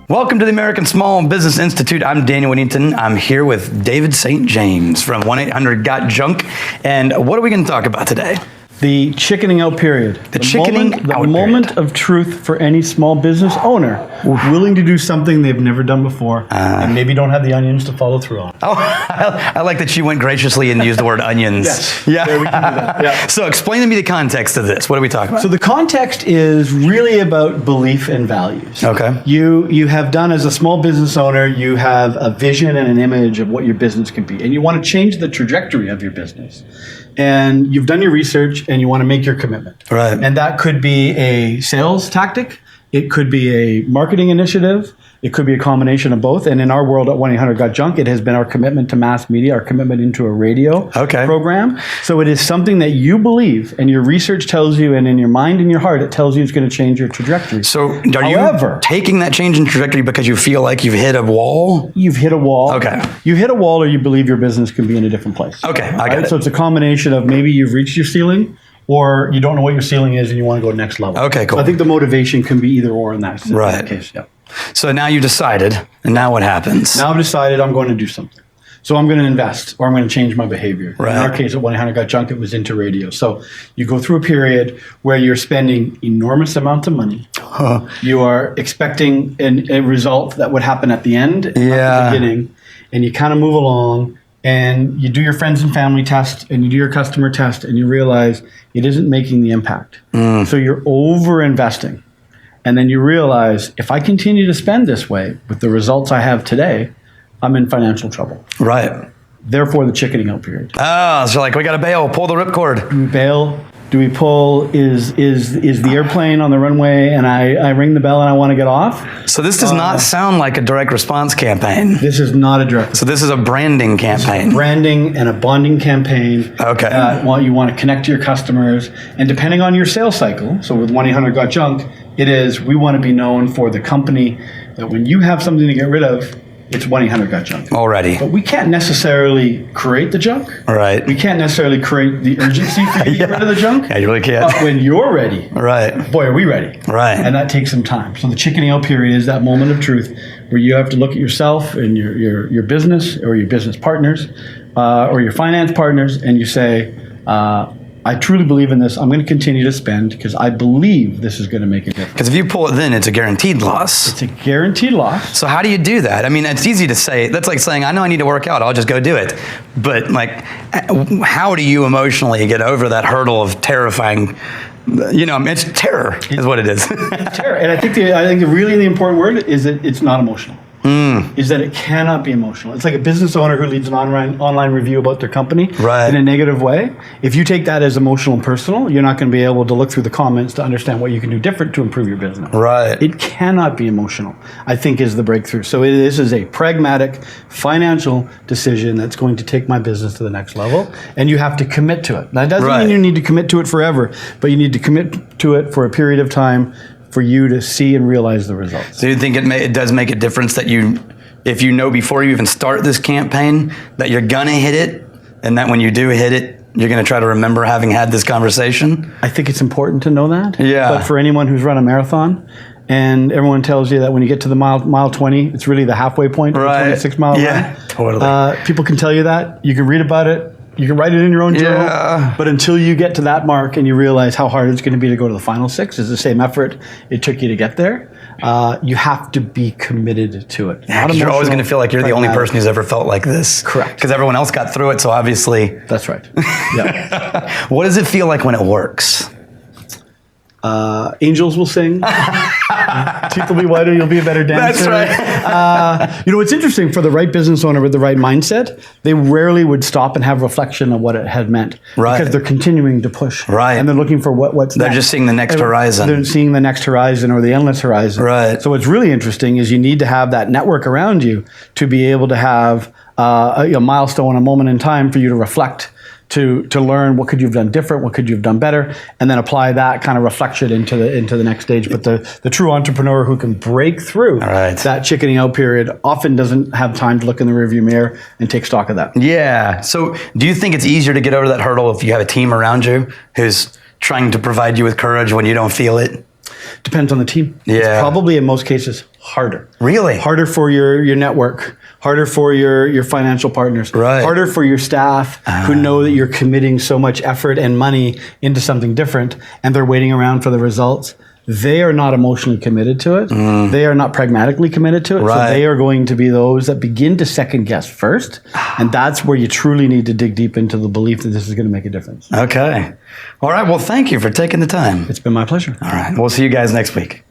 Welcome to the American Small Business Institute. I'm Daniel Whittington. I'm here with David St. James from 1-800-GOT-JUNK. And what are we going to talk about today? The chickening out period. The moment of truth for any small business owner willing to do something they've never done before and maybe don't have the onions to follow through on. Oh, I like that you went graciously and used the word onions. Yes. Yeah. We can do that. Yeah. So explain to me the context of this. What are we talking about? So the context is really about belief and values. Okay. You have done, as a small business owner, you have a vision and an image of what your business can be, and you want to change the trajectory of your business. And you've done your research and you want to make your commitment. Right. And that could be a sales tactic. It could be a marketing initiative. It could be a combination of both. And in our world at 1-800-GOT-JUNK, it has been our commitment to mass media, our commitment into a radio program. So it is something that you believe and your research tells you, and in your mind and your heart, it tells you it's going to change your trajectory. So are you taking that change in trajectory because you feel like you've hit a wall? You've hit a wall. Okay. You hit a wall, or you believe your business can be in a different place. Okay, I got it. So it's a combination of maybe you've reached your ceiling, or you don't know what your ceiling is and you want to go next level. Okay, cool. So I think the motivation can be either or in that case. Yeah. So now you decided, and now what happens? Now I've decided I'm going to do something. So I'm going to invest, or I'm going to change my behavior. Right. In our case at 1-800-GOT-JUNK, it was into radio. So you go through a period where you're spending enormous amounts of money. You are expecting a result that would happen at the end, not the beginning, and you kind of move along. And you do your friends and family test, and you do your customer test, and you realize it isn't making the impact. So you're over investing. And then you realize, if I continue to spend this way with the results I have today, I'm in financial trouble. Right. Therefore, the chickening out period. Oh, so like, we got to bail, pull the ripcord. Do we bail? Do we pull? Is the airplane on the runway and I ring the bell and I want to get off? So this does not sound like a direct response campaign. This is not a direct response. So this is a branding campaign. Branding and a bonding campaign. Okay. You want to connect to your customers. And depending on your sales cycle, so with 1-800-GOT-JUNK, it is, we want to be known for the company that when you have something to get rid of, it's 1-800-GOT-JUNK. Already. But we can't necessarily create the junk. Right. We can't necessarily create the urgency for you to get rid of the junk. Yeah, you really can't. But when you're ready, right. boy, are we ready. Right. And that takes some time. So the chickening out period is that moment of truth where you have to look at yourself and your business, or your business partners, or your finance partners, and you say, I truly believe in this. I'm going to continue to spend because I believe this is going to make a difference. Because if you pull it then, it's a guaranteed loss. It's a guaranteed loss. So how do you do that? I mean, it's easy to say. That's like saying, I know I need to work out. I'll just go do it. But like, how do you emotionally get over that hurdle of terrifying? You know, it's terror is what it is. It's terror. And I think the really important word is that it's not emotional. Is that it cannot be emotional. It's like a business owner who leads an online review about their company in a negative way. If you take that as emotional and personal, you're not going to be able to look through the comments to understand what you can do different to improve your business. Right. It cannot be emotional, I think, is the breakthrough. So this is a pragmatic financial decision that's going to take my business to the next level, and you have to commit to it. That doesn't mean you need to commit to it forever, but you need to commit to it for a period of time for you to see and realize the results. So you think it does make a difference that if you know before you even start this campaign that you're gonna hit it, and that when you do hit it, you're gonna try to remember having had this conversation? I think it's important to know that. Yeah. But for anyone who's run a marathon, and everyone tells you that when you get to the mile 20, it's really the halfway point of the 26-mile run. Totally. People can tell you that. You can read about it. You can write it in your own journal, but until you get to that mark and you realize how hard it's going to be to go to the final 6, it's the same effort it took you to get there. You have to be committed to it. Yeah, you're always going to feel like you're the only person who's ever felt like this. Correct. Because everyone else got through it, so obviously. That's right. Yeah. What does it feel like when it works? Angels will sing. Teeth will be whiter. You'll be a better dancer. That's right. It's interesting for the right business owner with the right mindset. They rarely would stop and have reflection of what it had meant, because they're continuing to push, and they're looking for what's. They're just seeing the next horizon. They're seeing the next horizon or the endless horizon. Right. So what's really interesting is you need to have that network around you to be able to have a milestone, a moment in time for you to reflect. To learn what could you have done different, what could you have done better, and then apply that kind of reflection into the next stage. But the true entrepreneur who can break through that chickening out period often doesn't have time to look in the rearview mirror and take stock of that. Yeah. So do you think it's easier to get over that hurdle if you have a team around you who's trying to provide you with courage when you don't feel it? Depends on the team. Yeah. It's probably in most cases harder. Really? Harder for your network, harder for your financial partners, Right. harder for your staff who know that you're committing so much effort and money into something different and they're waiting around for the results. They are not emotionally committed to it. They are not pragmatically committed to it. Right. So they are going to be those that begin to second guess first. And that's where you truly need to dig deep into the belief that this is going to make a difference. Okay. All right. Well, thank you for taking the time. It's been my pleasure. All right. We'll see you guys next week.